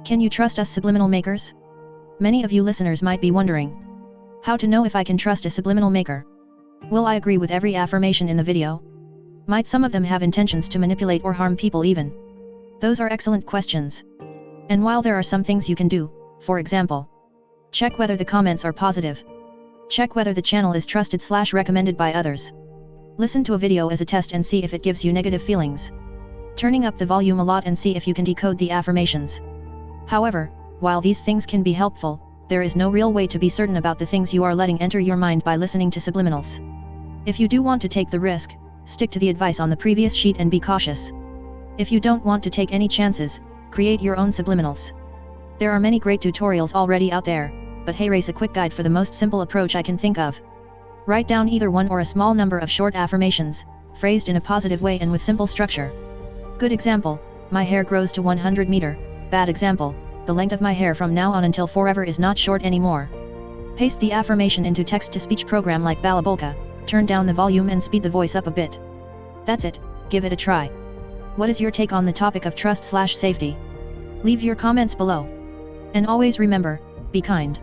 Can you trust us subliminal makers? Many of you listeners might be wondering. How to know if I can trust a subliminal maker? Will I agree with every affirmation in the video? Might some of them have intentions to manipulate or harm people even? Those are excellent questions. And while there are some things you can do, for example, check whether the comments are positive. Check whether the channel is trusted/recommended by others. Listen to a video as a test and see if it gives you negative feelings. Turning up the volume a lot and see if you can decode the affirmations. However, while these things can be helpful, there is no real way to be certain about the things you are letting enter your mind by listening to subliminals. If you do want to take the risk, stick to the advice on the previous sheet and be cautious. If you don't want to take any chances, create your own subliminals. There are many great tutorials already out there, but hey, race a quick guide for the most simple approach I can think of. Write down either one or a small number of short affirmations, phrased in a positive way and with simple structure. Good example, my hair grows to 100 meter. Bad example, the length of my hair from now on until forever is not short anymore. Paste the affirmation into text-to-speech program like Balabolka, turn down the volume and speed the voice up a bit. That's it, give it a try. What is your take on the topic of trust/safety? Leave your comments below. And always remember, be kind.